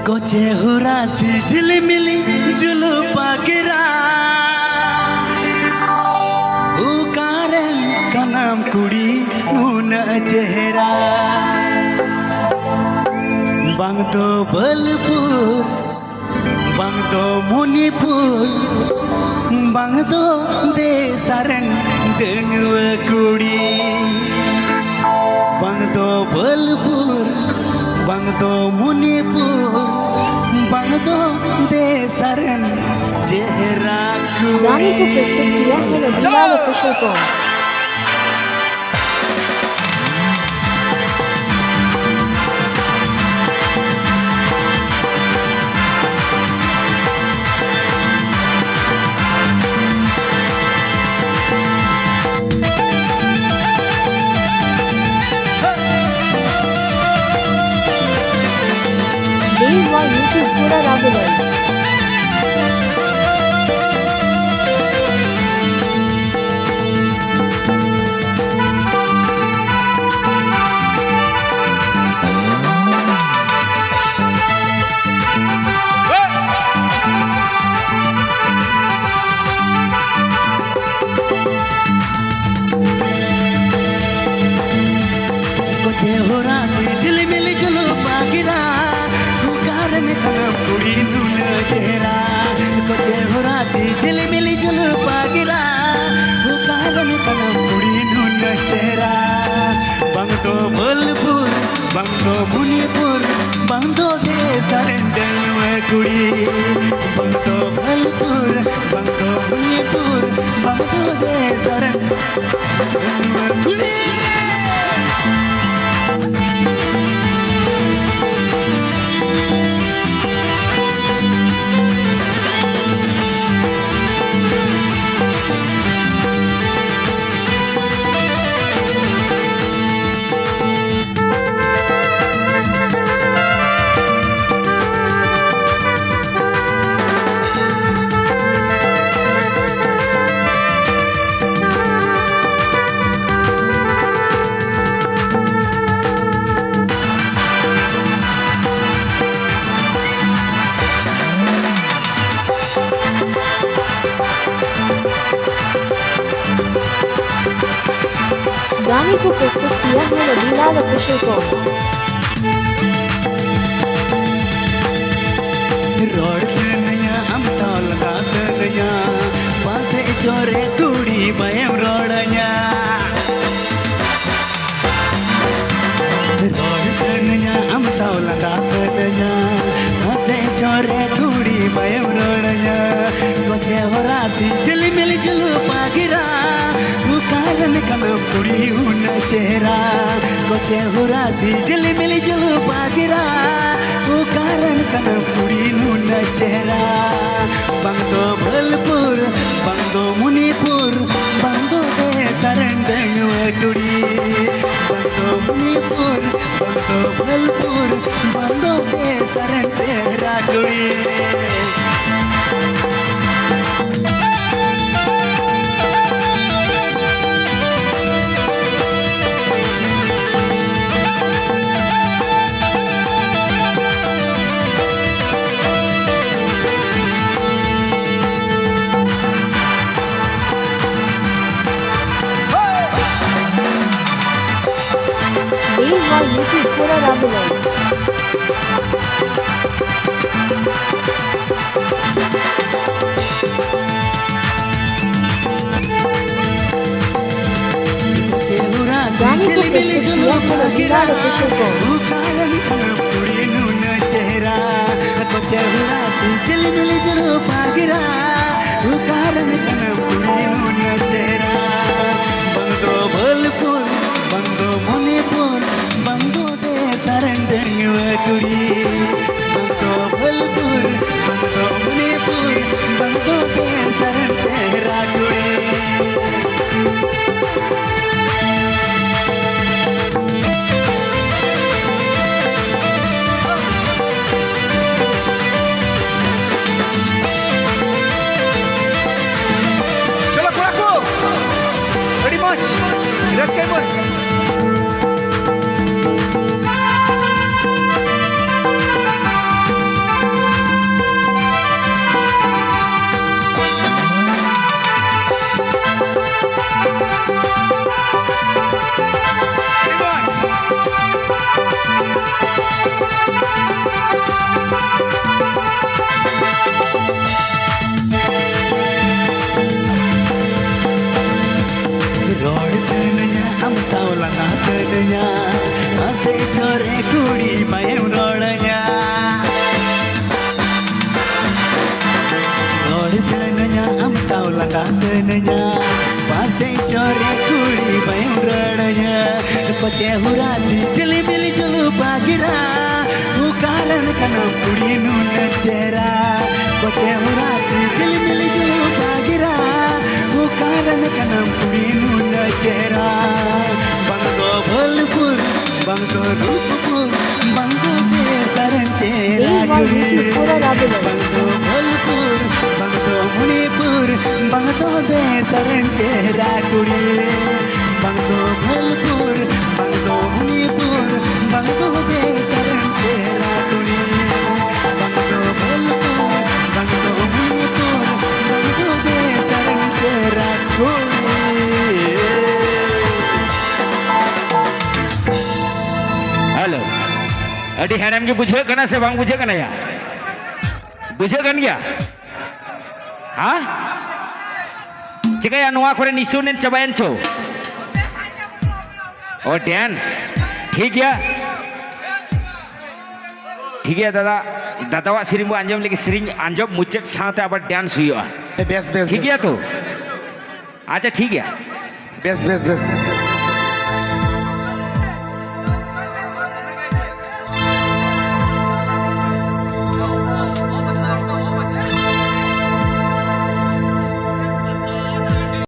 कोचे हुरा सी झिलमिली जुलू पागिरा उकारन का नाम कुड़ी नून चेहरा बांग दो बलपुर बांग दो मुनिपुर बांग दो देसारन देंगव कुड़ी बांग दो बलपुर बांग दो मुनिपुर बांग दो देसारन चेहरा कुड़ी। गाने को प्रस्तुत किया है नदीलाल ऑफिशियल कॉम। YouTube पूरा रागुलर कोचे होरा सी झिलमिली जुलू पागिरा कुड़ी नून चेहरा कोचे होरा सी झिलमिली जुलू पागिरा उकारन कनम कुड़ी नून चेहरा बांग दो बलपुर बांग दो मुनिपुर बांग दो देसारन देंगव कुड़ी बांग दो बलपुर बांग दो मुनिपुर बांग दो देसारन देंगव कुड़ी। गाने को प्रस्तुत किया है नदीलाल ऑफिशियल कॉम। रोड से नया हम साल का से नया पासे चोरे कुड़ी बयम रोडnya रोड से नया हम साल का से नया पासे चोरे कुड़ी बयम रोडnya कोचे होरा सी झिलमिली जुलू पागिरा उकारन कनम कुड़ी उन चेहरा कोचे होरा सी झिलमिली जुलू पागिरा उकारन कनम कुड़ी नून चेहरा बांग दो बलपुर बांग दो मुनिपुर बांग दो देसारन देंगव कुड़ी बांग दो मुनिपुर बांग दो बलपुर बांग दो देसारन चेहरा कुड़ी। YouTube पूरा रागुलर गाने को प्रस्तुत किया है नदीलाल ऑफिशियल कॉम। कुड़ी नून चेहरा कोचे होरा सी झिलमिली जुलू पागिरा उकारन कनम कुड़ी नून चेहरा बांग दो बलपुर बांग दो मुनिपुर बांग दो देसारन देंगव कुड़ी बांग दो बलपुर बांग दो मुनिपुर बांग दो देसारन चेहरा कुड़ी। ᱥᱟᱹᱱᱟᱹᱧᱟ ᱟᱥᱮ ᱪᱚᱨᱮ ᱠᱩᱲᱤ ᱵᱟᱭᱮᱢ ᱨᱚᱲᱟᱹᱧᱟ ᱨᱚᱲ ᱥᱟᱹᱱᱟᱹᱧᱟ ᱟᱢ ᱥᱟᱶ ᱞᱟᱸᱫᱟ ᱥᱟᱹᱱᱟᱹᱧᱟ ᱯᱟᱥᱮ ᱪᱚᱨᱮ ᱠᱩᱲᱤ ᱵᱟᱭᱮᱢ ᱨᱚᱲᱟᱹᱧᱟ ᱯᱟᱪᱮ ᱦᱩᱨᱟᱥᱤ ᱪᱤᱞᱤ ᱵᱤᱞᱤ ᱪᱩᱞᱩ ᱯᱟᱜᱤᱨᱟ ᱩᱠᱟᱨᱟᱱ ᱠᱟᱱᱟᱢ ᱠᱩᱲᱤ ᱱᱩᱱ ᱪᱮᱦᱨᱟ ᱯᱟᱪᱮ ᱦᱩᱨᱟᱥᱤ ᱪᱤᱞᱤ ᱵᱤᱞᱤ ᱪᱩᱞᱩ ᱯᱟᱜᱤᱨᱟ ukaran kanam kuri nun chehra bang do bholpur bang do rupur bang do besaran chehra bang do bholpur bang do manipur bang do besaran chehra kuri bang do bholpur bang do manipur bang do besaran chehra kuri bang do bholpur bang do manipur bang do besaran chehra hello अड़ी हैरान के बुझे कना से बांग बुझे कना या बुझे कन गया हाँ चिका नुआ करे निशुन चबायन चो और डांस ठीक है दादा दादावा सिरिंग बो अंजम लेके सिरिंग अंजम मुचट साथ अब डांस हुआ बेस बेस ठीक है तो अच्छा ठीक है बेस बेस बेस